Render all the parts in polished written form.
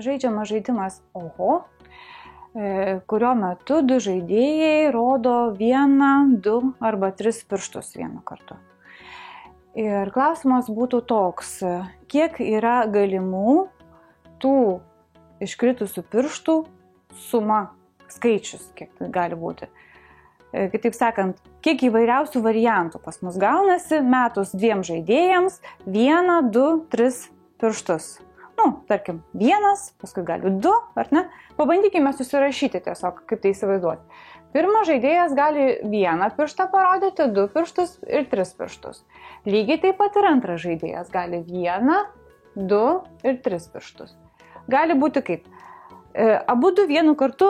žaidžiamas žaidimas Oho, kurio metu du žaidėjai rodo 1, 2 arba 3 pirštus vienu kartu. Ir klausimas būtų toks, kiek yra galimų tų iškritusių pirštų suma, skaičius, kiek gali būti. Kitaip sakant, kiek įvairiausių variantų pas mus gaunasi metus 2 žaidėjams 1, 2, 3 pirštus. Tarkim, 1, paskui gali 2, ar ne? Pabandykime susirašyti tiesiog, kaip tai įsivaizduoti. Pirmas žaidėjas gali 1 pirštą parodyti, 2 pirštus ir 3 pirštus. Lygiai taip pat ir antras žaidėjas gali 1, 2 ir 3 pirštus. Gali būti kaip? Abu du vienu kartu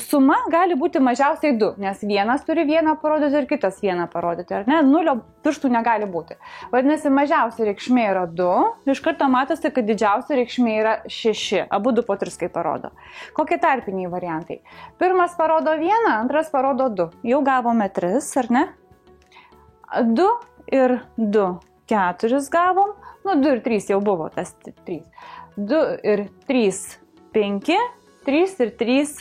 suma gali būti mažiausiai 2, nes vienas turi 1 parodyti ir kitas 1 parodyti, ar ne? 0 pirštų negali būti. Vadinasi, mažiausia reikšmė yra 2, iš karto matosi, kad didžiausia reikšmė yra 6, abu du po 3 kaip parodo. Kokie tarpiniai variantai? Pirmas parodo 1, antras parodo 2. Jau gavome 3, ar ne? 2 ir 2, 4 gavom, 2 ir 3 jau buvo tas 3. 2 ir 3, 5, 3 ir 3,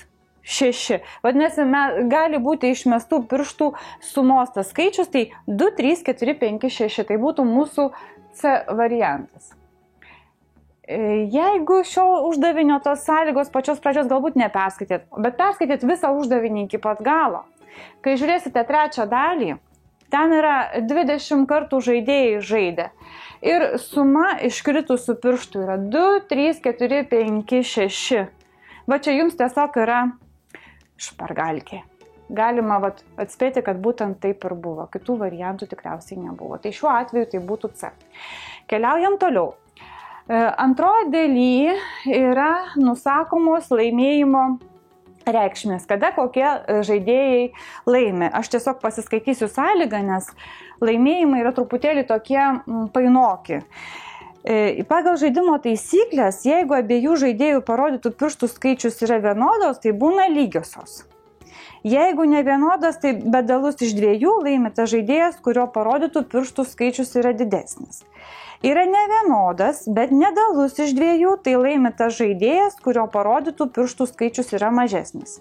6. Vadinasi, gali būti išmestų pirštų sumos tas skaičius, tai 2, 3, 4, 5, 6. Tai būtų mūsų C variantas. Jeigu šio uždavinio tos sąlygos pačios pradžios galbūt neperskaitėt, bet perskaitėt visą uždavinį iki pat galo, kai žiūrėsite trečią dalį, ten yra 20 kartų žaidėjai žaidė. Ir suma iškritusių pirštų yra 2, 3, 4, 5, 6. Va čia jums tiesiog yra špargalkė. Galima atspėti, kad būtent taip ir buvo. Kitų variantų tikriausiai nebuvo. Tai šiuo atveju tai būtų C. Keliaujam toliau. Antroje dalyje yra nusakomos laimėjimo reikšmės, kada kokie žaidėjai laimi. Aš tiesiog pasiskaitysiu sąlygą, nes laimėjimai yra truputėlį tokie painoki. Pagal žaidimo taisyklės, jeigu abiejų žaidėjų parodytų pirštų skaičius yra vienodos, tai būna lygiosios. Jeigu ne vienodas, tai bedalus iš 2 laimi tas žaidėjas, kurio parodytų pirštų skaičius yra didesnis. Yra nevienodas, bet nedalus iš 2, tai laimi tas žaidėjas, kurio parodytų pirštų skaičius yra mažesnis.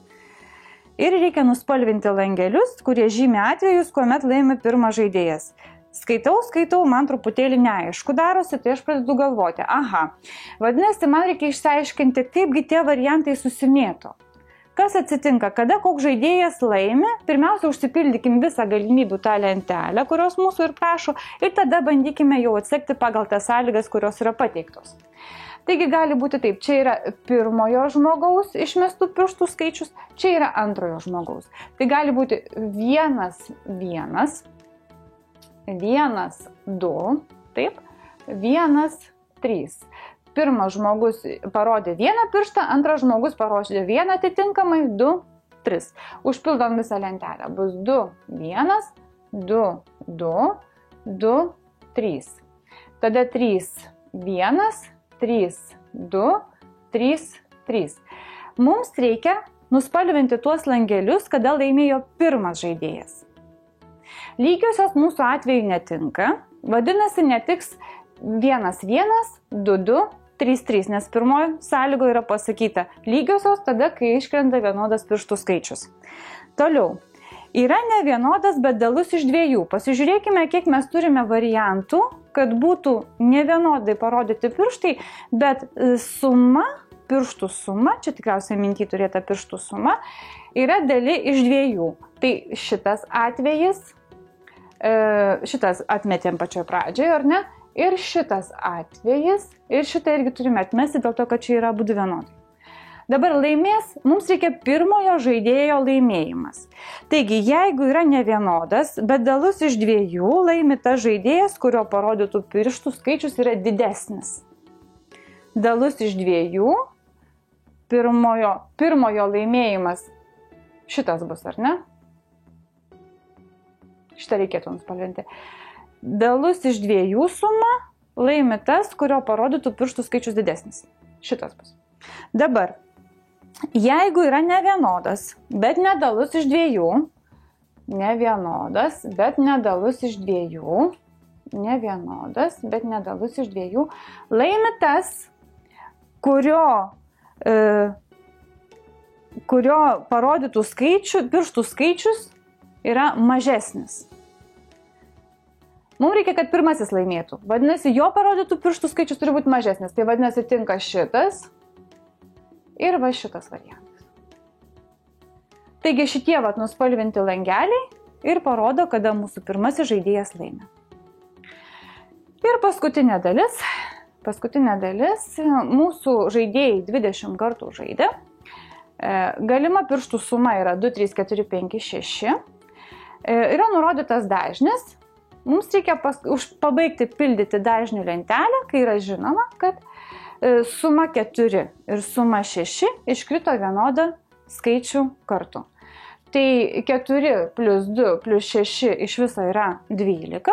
Ir reikia nuspalvinti langelius, kurie žymi atvejus, kuomet laimi pirmas žaidėjas. Skaitau, man truputėlį neaišku darosi, tai aš pradedu galvoti, vadinasi, man reikia išsiaiškinti, kaipgi tie variantai susimėto. Kas atsitinka, kada koks žaidėjas laimi, pirmiausia, užsipildykim visą galimybių tą lentelę, kurios mūsų ir prašo, ir tada bandykime jau atsekti pagal tas sąlygas, kurios yra pateiktos. Taigi gali būti taip, čia yra pirmojo žmogaus išmestų pirštų skaičius, čia yra antrojo žmogaus. Tai gali būti 1, 1, 1, 2, taip, 1, 3. Pirmas žmogus parodė 1 pirštą, antras žmogus parodė 1 atitinkamai, 2, 3. Užpildom visą lentelę. Bus 2, 1, 2, 2, 2, 3. Tada 3, 1, 3, 2, 3, 3. Mums reikia nuspalvinti tuos langelius, kada laimėjo pirmas žaidėjas. Lygiosios mūsų atveju netinka, vadinasi netiks 1, 1, 2, 2, 3, 3, nes pirmoji sąlygo yra pasakyta lygiosios tada, kai iškrenta vienodas pirštų skaičius. Toliau, yra nevienodas, bet dalus iš 2. Pasižiūrėkime, kiek mes turime variantų, kad būtų nevienodai parodyti pirštai, bet suma, pirštų suma, čia tikriausiai minty turėta pirštų suma, yra dali iš 2. Tai šitas atvejis, šitas atmetėm pačioje pradžioje, ar ne? Ir šitas atvejis, ir šitą irgi turime atmesti dėl to, kad čia yra abu vienodai. Dabar laimės, mums reikia pirmojo žaidėjo laimėjimas. Taigi, jeigu yra nevienodas, bet dalus iš 2, laimi tas žaidėjas, kurio parodytų pirštų skaičius yra didesnis. Dalus iš 2, pirmojo laimėjimas, šitas bus, ar ne? Šitą reikėtų nuspalvinti. Dalus iš 2 suma laimi tas, kurio parodytų pirštų skaičius didesnis. Šitas bus. Dabar, jeigu yra nevienodas, bet nedalus iš 2, nevienodas, bet nedalus iš 2, nevienodas, bet nedalus iš 2, laimi tas, kurio kurio parodytų pirštų skaičius yra mažesnis. Mums reikia, kad pirmasis laimėtų. Vadinasi, jo parodytų pirštų skaičius turi būti mažesnis. Tai vadinasi, tinka šitas ir va šitas variantas. Taigi šitie nuspalvinti langeliai ir parodo, kada mūsų pirmasis žaidėjas laimė. Ir paskutinė dalis. Mūsų žaidėjai 20 kartų žaidė. Galima pirštų suma yra 2, 3, 4, 5, 6. Yra nurodytas dažnis. Mums reikia pabaigti pildyti dažnių lentelę, kai yra žinoma, kad suma 4 ir suma 6 iškrito vienodą skaičių kartų. Tai 4 plus 2 plus 6 iš viso yra 12.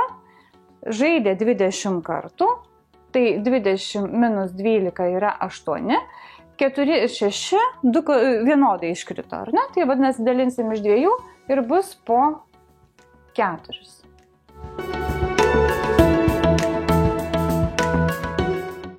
Žaidė 20 kartų, tai 20 minus 12 yra 8. 4 ir 6 vienodai iškrito, ar ne? Tai vadinasi, dalinsim iš 2 ir bus po 4.